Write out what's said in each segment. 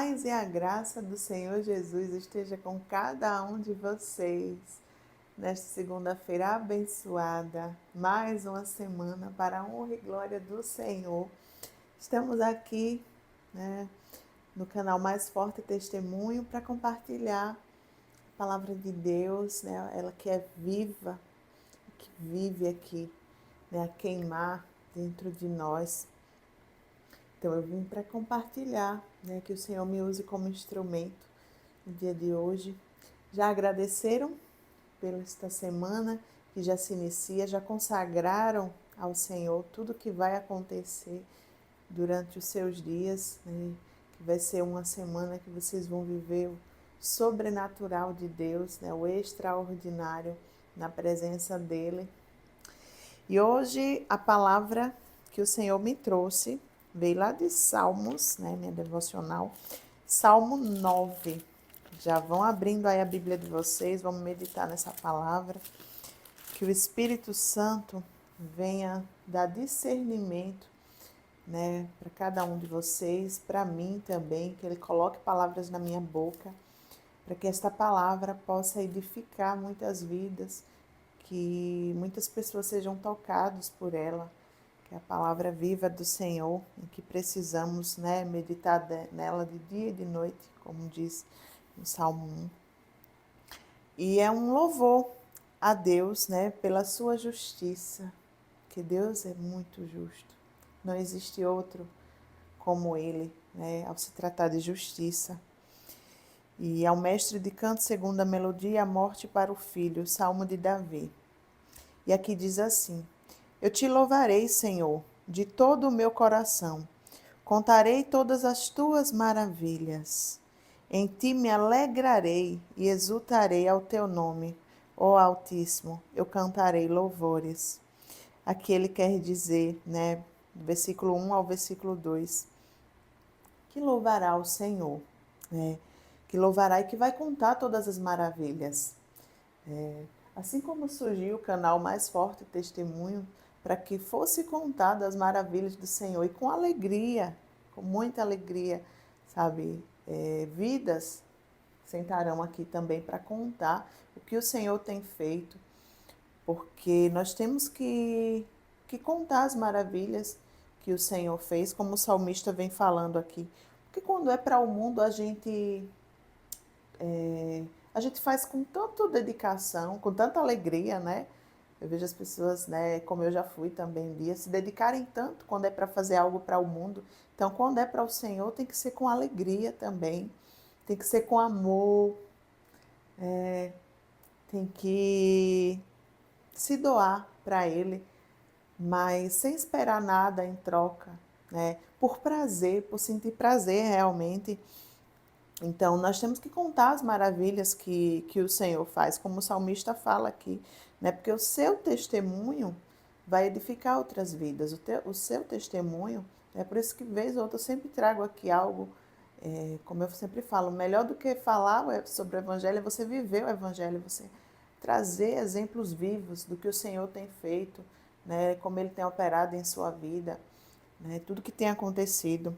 paz e a graça do Senhor Jesus esteja com cada um de vocês nesta segunda-feira abençoada, mais uma semana para a honra e glória do Senhor. Estamos aqui, né, no canal Mais Forte Testemunho para compartilhar a palavra de Deus, né, ela que é viva, que vive aqui, né, a queimar dentro de nós. Então eu vim para compartilhar, né, que o Senhor me use como instrumento no dia de hoje. Já agradeceram pela esta semana que já se inicia, já consagraram ao Senhor tudo que vai acontecer durante os seus dias, né, que vai ser uma semana que vocês vão viver o sobrenatural de Deus, né, o extraordinário na presença dEle. E hoje a palavra que o Senhor me trouxe veio lá de Salmos, né, minha devocional, Salmo 9. Já vão abrindo aí a Bíblia de vocês, vamos meditar nessa palavra. Que o Espírito Santo venha dar discernimento, né, para cada um de vocês, para mim também, que Ele coloque palavras na minha boca, para que esta palavra possa edificar muitas vidas, que muitas pessoas sejam tocadas por ela, que é a palavra viva do Senhor, em que precisamos, né, meditar nela de dia e de noite, como diz no Salmo 1. E é um louvor a Deus, né, pela sua justiça, que Deus é muito justo. Não existe outro como Ele, né, ao se tratar de justiça. E ao mestre de canto, segundo a melodia, a morte para o filho, Salmo de Davi. E aqui diz assim: Eu te louvarei, Senhor, de todo o meu coração. Contarei todas as tuas maravilhas. Em ti me alegrarei e exultarei ao teu nome, ó Altíssimo. Eu cantarei louvores. Aqui ele quer dizer, né, do versículo 1 ao versículo 2, que louvará o Senhor, né? Que louvará e que vai contar todas as maravilhas. Assim como surgiu o canal Mais Forte Testemunho, para que fosse contada as maravilhas do Senhor e com alegria, com muita alegria, sabe? Vidas sentarão aqui também para contar o que o Senhor tem feito, porque nós temos que contar as maravilhas que o Senhor fez, como o salmista vem falando aqui. Porque quando é para o mundo, a gente faz com tanta dedicação, com tanta alegria, né? Eu vejo as pessoas, né, como eu já fui também um dia, se dedicarem tanto quando é para fazer algo para o mundo. Então, quando é para o Senhor, tem que ser com alegria também, tem que ser com amor, tem que se doar para Ele, mas sem esperar nada em troca, né? Por prazer, por sentir prazer realmente. Então, nós temos que contar as maravilhas que o Senhor faz, como o salmista fala aqui, né? Porque o seu testemunho vai edificar outras vidas, o seu testemunho, é por isso que, vez ou outra, eu sempre trago aqui algo, como eu sempre falo, melhor do que falar sobre o Evangelho é você viver o Evangelho, você trazer exemplos vivos do que o Senhor tem feito, né? Como Ele tem operado em sua vida, né? Tudo que tem acontecido.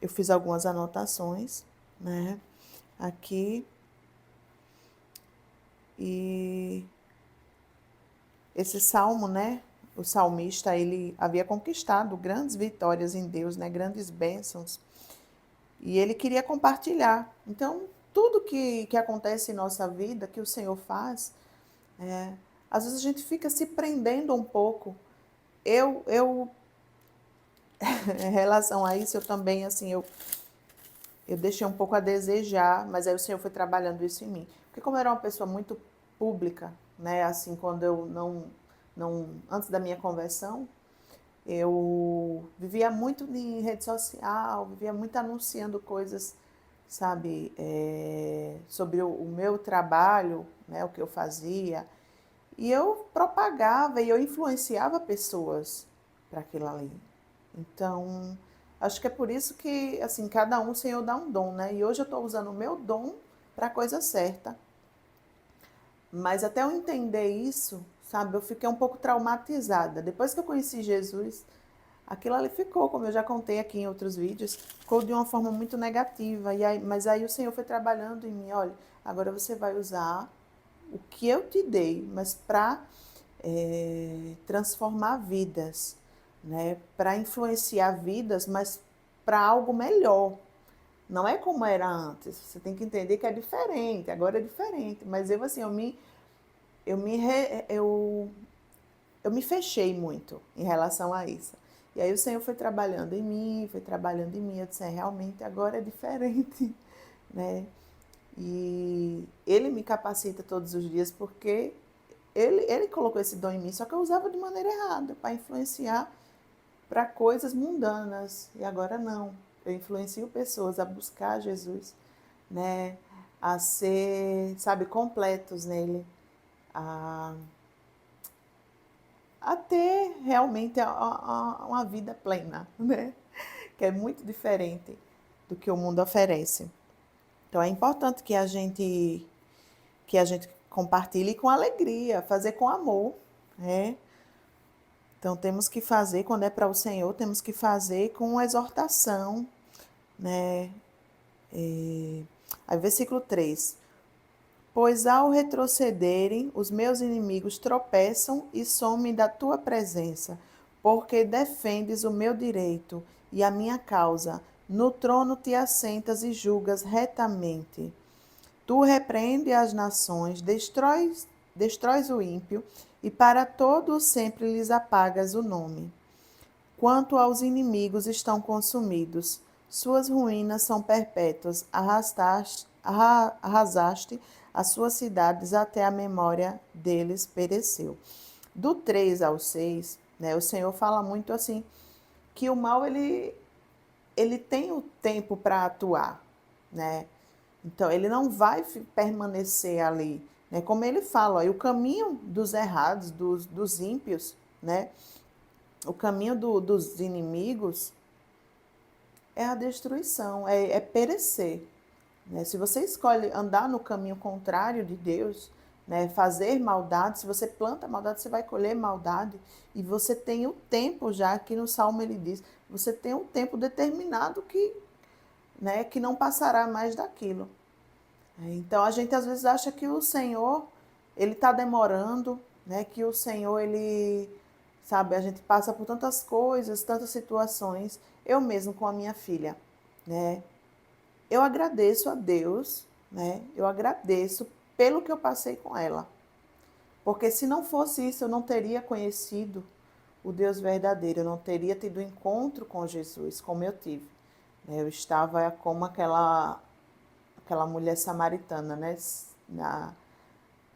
Eu fiz algumas anotações, né, aqui, e esse salmo, né, o salmista, ele havia conquistado grandes vitórias em Deus, né, grandes bênçãos, e ele queria compartilhar. Então, tudo que acontece em nossa vida, que o Senhor faz, às vezes a gente fica se prendendo um pouco. Eu em relação a isso, eu também, assim, eu deixei um pouco a desejar, mas aí o Senhor foi trabalhando isso em mim. Porque como eu era uma pessoa muito pública, né, assim, quando eu antes da minha conversão, eu vivia muito em rede social, vivia muito anunciando coisas, sabe, sobre o meu trabalho, né, o que eu fazia. E eu propagava e eu influenciava pessoas para aquilo ali. Então, acho que é por isso que, assim, cada um o Senhor dá um dom, né? E hoje eu estou usando o meu dom para a coisa certa. Mas até eu entender isso, sabe, eu fiquei um pouco traumatizada. Depois que eu conheci Jesus, aquilo ali ficou, como eu já contei aqui em outros vídeos, ficou de uma forma muito negativa. Mas aí o Senhor foi trabalhando em mim, olha, agora você vai usar o que eu te dei, mas para transformar vidas, né? Para influenciar vidas, mas para algo melhor. Não é como era antes. Você tem que entender que é diferente. Agora é diferente. Mas eu assim, eu me fechei muito em relação a isso. E aí o Senhor foi trabalhando em mim, foi trabalhando em mim. Eu disse, realmente agora é diferente, né? E Ele me capacita todos os dias porque ele colocou esse dom em mim, só que eu usava de maneira errada, para influenciar para coisas mundanas. E agora não. Eu influencio pessoas a buscar Jesus, né? A ser, sabe, completos nele, a, a ter realmente uma vida plena, né? Que é muito diferente do que o mundo oferece. Então é importante que a gente compartilhe com alegria, fazer com amor, né? Então temos que fazer, quando é para o Senhor, temos que fazer com exortação, né? Aí, versículo 3. Pois ao retrocederem, os meus inimigos tropeçam e somem da tua presença, porque defendes o meu direito e a minha causa. No trono te assentas e julgas retamente. Tu repreendes as nações, destróis o ímpio, e para todo sempre lhes apagas o nome. Quanto aos inimigos estão consumidos, suas ruínas são perpétuas, arrasaste as suas cidades até a memória deles pereceu. Do 3 ao 6, né, o Senhor fala muito assim, que o mal ele tem o tempo para atuar, né? Então, ele não vai permanecer ali, né? Como ele fala, ó, o caminho dos errados, dos ímpios, né? O caminho dos inimigos é a destruição, é perecer. Né? Se você escolhe andar no caminho contrário de Deus, né, fazer maldade, se você planta maldade, você vai colher maldade. E você tem o tempo já, aqui no Salmo ele diz, você tem um tempo determinado que não passará mais daquilo. Então a gente às vezes acha que o Senhor, ele está demorando, né? Que o Senhor, ele, sabe, a gente passa por tantas coisas, tantas situações. Eu mesmo com a minha filha, né? Eu agradeço a Deus, né? Eu agradeço pelo que eu passei com ela. Porque se não fosse isso, eu não teria conhecido o Deus verdadeiro, eu não teria tido encontro com Jesus, como eu tive. Eu estava como aquela mulher samaritana, né?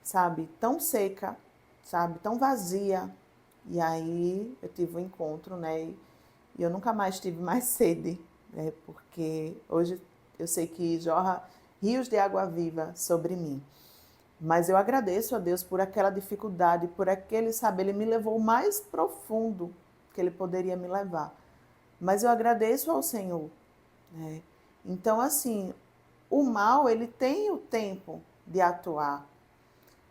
Sabe, tão seca, sabe, tão vazia. E aí eu tive um encontro, né? E eu nunca mais tive mais sede, né? Porque hoje eu sei que jorra rios de água viva sobre mim. Mas eu agradeço a Deus por aquela dificuldade, por aquele, sabe, ele me levou mais profundo que ele poderia me levar. Mas eu agradeço ao Senhor, né? Então, assim, o mal, ele tem o tempo de atuar.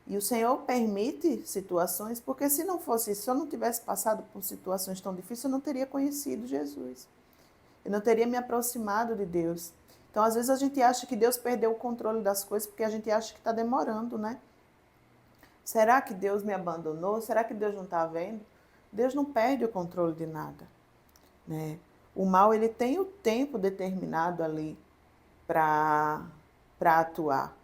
E o Senhor permite situações, porque se não fosse isso, se eu não tivesse passado por situações tão difíceis, eu não teria conhecido Jesus. Eu não teria me aproximado de Deus. Então, às vezes, a gente acha que Deus perdeu o controle das coisas porque a gente acha que está demorando, né? Será que Deus me abandonou? Será que Deus não está vendo? Deus não perde o controle de nada, né? O mal, ele tem o tempo determinado ali para atuar.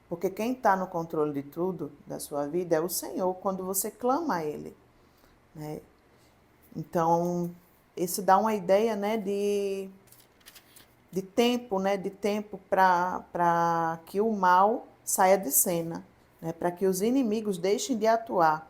Porque quem está no controle de tudo da sua vida é o Senhor, quando você clama a Ele, né? Então, isso dá uma ideia, né, de tempo, né, de tempo para que o mal saia de cena, né, para que os inimigos deixem de atuar.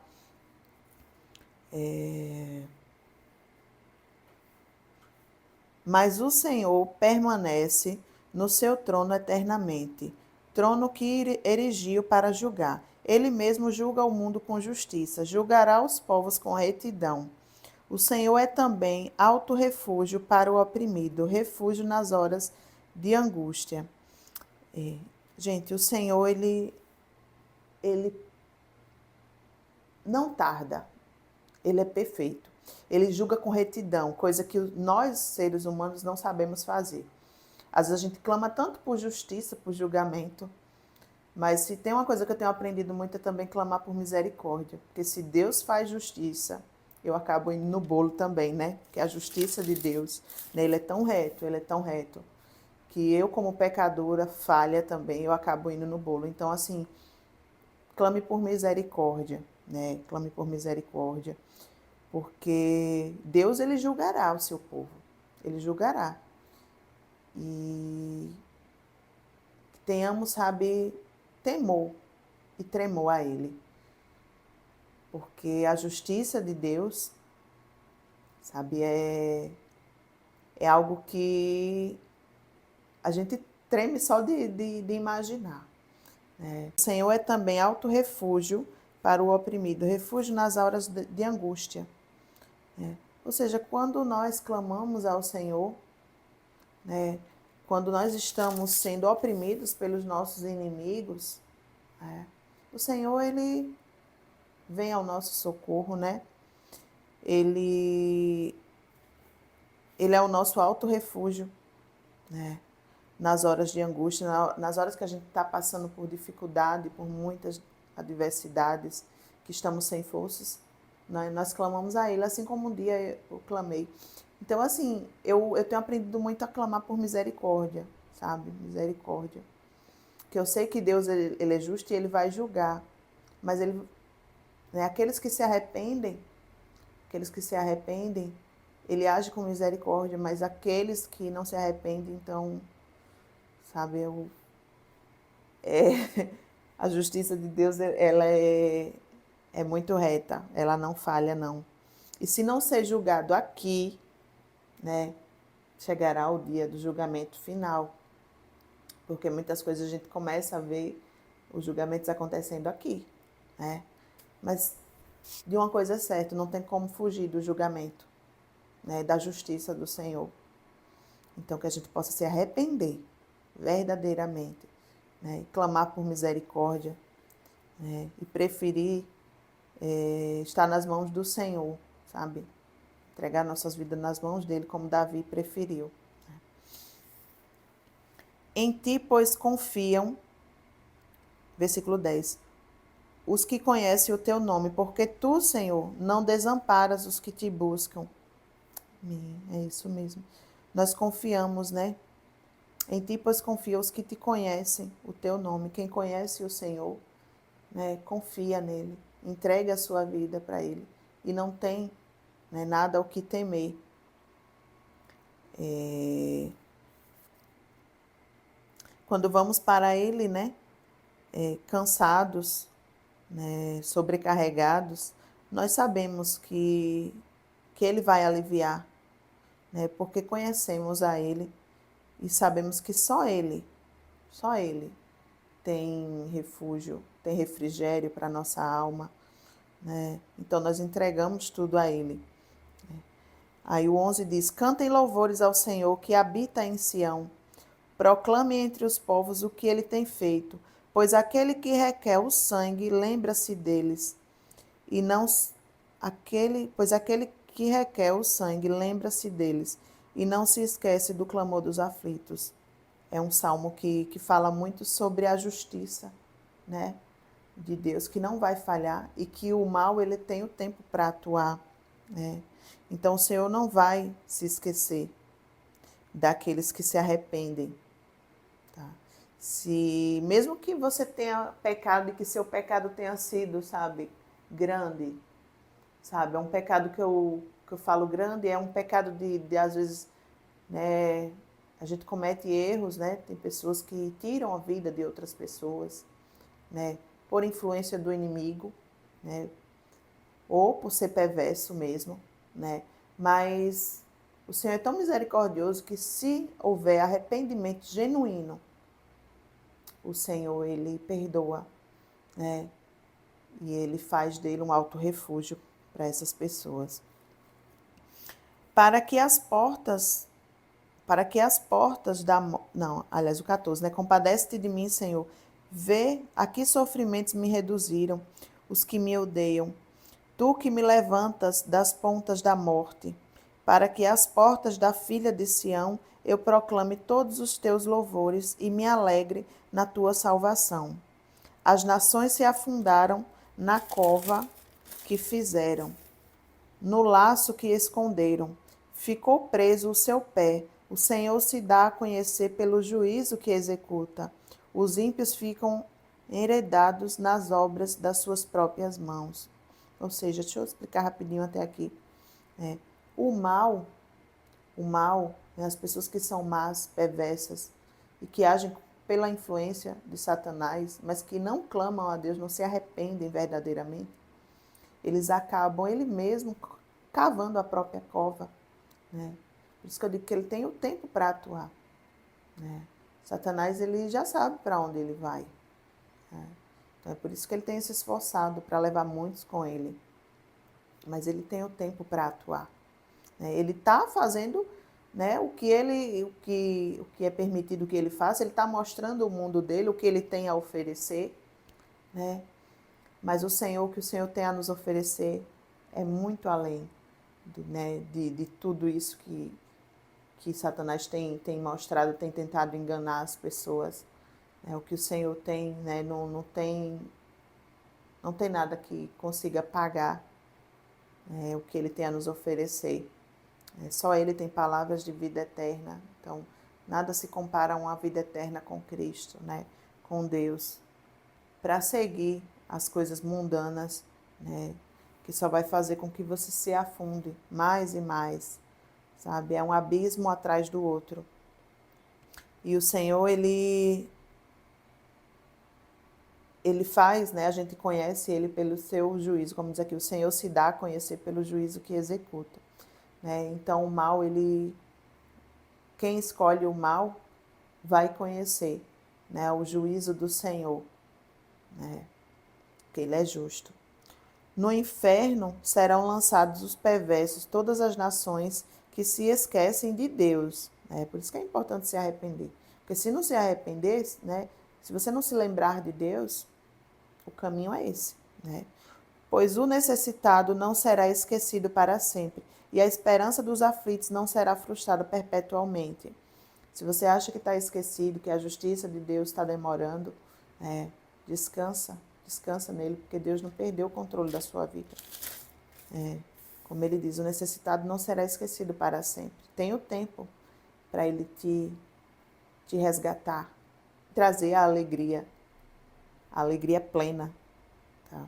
Mas o Senhor permanece no seu trono eternamente, trono que erigiu para julgar. Ele mesmo julga o mundo com justiça, julgará os povos com retidão. O Senhor é também alto refúgio para o oprimido, refúgio nas horas de angústia. Gente, o Senhor, ele não tarda, ele é perfeito. Ele julga com retidão, coisa que nós, seres humanos, não sabemos fazer. Às vezes a gente clama tanto por justiça, por julgamento, mas se tem uma coisa que eu tenho aprendido muito é também clamar por misericórdia. Porque se Deus faz justiça, eu acabo indo no bolo também, né? Que a justiça de Deus, né? Ele é tão reto, que eu, como pecadora, falha também, eu acabo indo no bolo. Então, assim, clame por misericórdia, né? Clame por misericórdia, porque Deus, ele julgará o seu povo. Ele julgará. E que tenhamos, sabe, temor e tremor a ele. Porque a justiça de Deus, sabe, é algo que a gente treme só de imaginar. O Senhor é também alto refúgio para o oprimido, refúgio nas horas de angústia. Ou seja, quando nós clamamos ao Senhor, né, quando nós estamos sendo oprimidos pelos nossos inimigos, o Senhor, ele vem ao nosso socorro, né? Ele é o nosso alto refúgio, né? Nas horas de angústia, nas horas que a gente está passando por dificuldade, por muitas adversidades, que estamos sem forças, nós clamamos a Ele, assim como um dia eu clamei. Então, assim, eu tenho aprendido muito a clamar por misericórdia, sabe? Misericórdia. Porque eu sei que Deus, ele é justo e Ele vai julgar. Mas Ele, né, aqueles que se arrependem, Ele age com misericórdia, mas aqueles que não se arrependem, então, sabe, a justiça de Deus, ela é muito reta, ela não falha, não. E se não ser julgado aqui, né, chegará o dia do julgamento final, porque muitas coisas a gente começa a ver os julgamentos acontecendo aqui, né? Mas de uma coisa é certa, não tem como fugir do julgamento, né, da justiça do Senhor. Então, que a gente possa se arrepender verdadeiramente, né, e clamar por misericórdia, né, e preferir estar nas mãos do Senhor, sabe? Entregar nossas vidas nas mãos dele, como Davi preferiu. Em ti, pois, confiam, versículo 10, os que conhecem o teu nome, porque tu, Senhor, não desamparas os que te buscam. É isso mesmo. Nós confiamos, né? Em ti, pois, confiam os que te conhecem o teu nome. Quem conhece o Senhor, né, confia nele, entrega a sua vida para ele e não tem, né, nada ao que temer. Quando vamos para ele, né, cansados, né, sobrecarregados, nós sabemos que ele vai aliviar, né, porque conhecemos a ele e sabemos que só ele tem refúgio, tem refrigério para a nossa alma, né? Então nós entregamos tudo a ele. Aí o 11 diz: cantem louvores ao Senhor que habita em Sião, proclame entre os povos o que ele tem feito, pois aquele que requer o sangue lembra-se deles, e não aquele que requer o sangue lembra-se deles, e não se esquece do clamor dos aflitos. É um salmo que fala muito sobre a justiça, né, de Deus, que não vai falhar e que o mal ele tem o tempo para atuar, né? Então o Senhor não vai se esquecer daqueles que se arrependem, tá? Se mesmo que você tenha pecado e que seu pecado tenha sido, sabe, grande, sabe, é um pecado que eu falo grande, é um pecado de às vezes, né, a gente comete erros, né? Tem pessoas que tiram a vida de outras pessoas, né, por influência do inimigo, né, ou por ser perverso mesmo, né? Mas o Senhor é tão misericordioso que se houver arrependimento genuíno, o Senhor, ele perdoa, né? E ele faz dele um alto refúgio para essas pessoas. Para que as portas da... Não, aliás, o 14, né? Compadece-te de mim, Senhor. Vê a que sofrimentos me reduziram os que me odeiam. Tu que me levantas das pontas da morte, para que às portas da filha de Sião eu proclame todos os teus louvores e me alegre na tua salvação. As nações se afundaram na cova que fizeram, no laço que esconderam. Ficou preso o seu pé. O Senhor se dá a conhecer pelo juízo que executa. Os ímpios ficam enredados nas obras das suas próprias mãos. Ou seja, deixa eu explicar rapidinho até aqui. O mal, né, as pessoas que são más, perversas e que agem pela influência de Satanás, mas que não clamam a Deus, não se arrependem verdadeiramente, eles acabam ele mesmo cavando a própria cova, né? Por isso que eu digo que ele tem o tempo para atuar, né? Satanás, ele já sabe para onde ele vai, né? Então é por isso que ele tem se esforçado para levar muitos com ele, mas ele tem o tempo para atuar, né? Ele está fazendo, né, o que é permitido que ele faça, ele está mostrando o mundo dele, o que ele tem a oferecer, né? Mas o que o Senhor tem a nos oferecer é muito além de tudo isso que Satanás tem mostrado, tem tentado enganar as pessoas. O que o Senhor tem, né, não tem nada que consiga pagar o que Ele tem a nos oferecer. Só Ele tem palavras de vida eterna. Então, nada se compara a uma vida eterna com Cristo, né, com Deus. Para seguir as coisas mundanas, né, que só vai fazer com que você se afunde mais e mais, sabe? É um abismo atrás do outro. E o Senhor, ele faz, né? A gente conhece ele pelo seu juízo, como diz aqui, o Senhor se dá a conhecer pelo juízo que executa, né? Então, o mal, quem escolhe o mal vai conhecer, né, o juízo do Senhor, né? Porque ele é justo. No inferno serão lançados os perversos, todas as nações que se esquecem de Deus. Por isso que é importante se arrepender. Porque se não se arrepender, né, se você não se lembrar de Deus, o caminho é esse, né? Pois o necessitado não será esquecido para sempre, e a esperança dos aflitos não será frustrada perpetualmente. Se você acha que está esquecido, que a justiça de Deus está demorando, descansa nele, porque Deus não perdeu o controle da sua vida. Como ele diz, o necessitado não será esquecido para sempre. Tem o tempo para ele te resgatar, trazer a alegria plena, tá?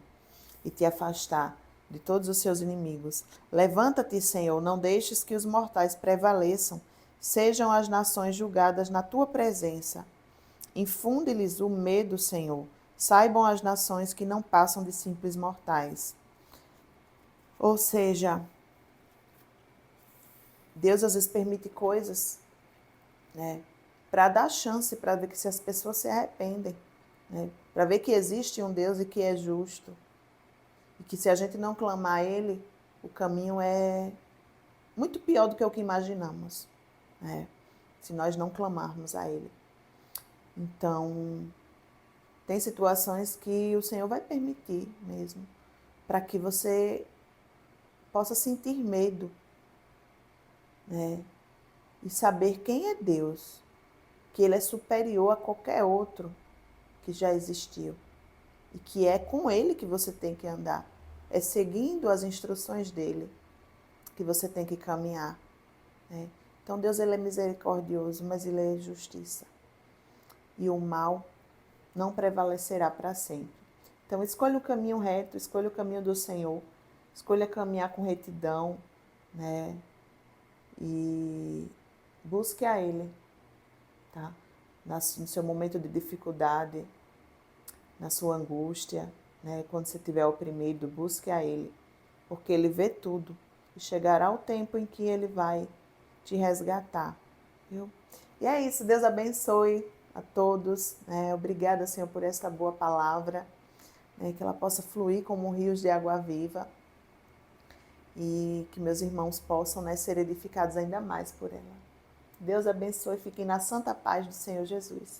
E te afastar de todos os seus inimigos. Levanta-te, Senhor, não deixes que os mortais prevaleçam. Sejam as nações julgadas na tua presença. Infunde-lhes o medo, Senhor. Saibam as nações que não passam de simples mortais. Ou seja, Deus às vezes permite coisas, né, para dar chance, para ver que se as pessoas se arrependem, né, para ver que existe um Deus e que é justo. E que se a gente não clamar a Ele, o caminho é muito pior do que o que imaginamos, né, se nós não clamarmos a Ele. Então, tem situações que o Senhor vai permitir mesmo, para que você possa sentir medo, né? E saber quem é Deus, que Ele é superior a qualquer outro que já existiu. E que é com Ele que você tem que andar. É seguindo as instruções dEle que você tem que caminhar, né? Então Deus, Ele é misericordioso, mas Ele é justiça. E o mal não prevalecerá para sempre. Então escolha o caminho reto, escolha o caminho do Senhor, escolha caminhar com retidão, né? E busque a Ele, tá? No seu momento de dificuldade, na sua angústia, né? Quando você estiver oprimido, busque a Ele, porque Ele vê tudo e chegará o tempo em que Ele vai te resgatar, viu? E é isso, Deus abençoe a todos, né? Obrigada, Senhor, por esta boa palavra, né? Que ela possa fluir como rios de água viva e que meus irmãos possam, né, ser edificados ainda mais por ela. Deus abençoe e fiquem na santa paz do Senhor Jesus.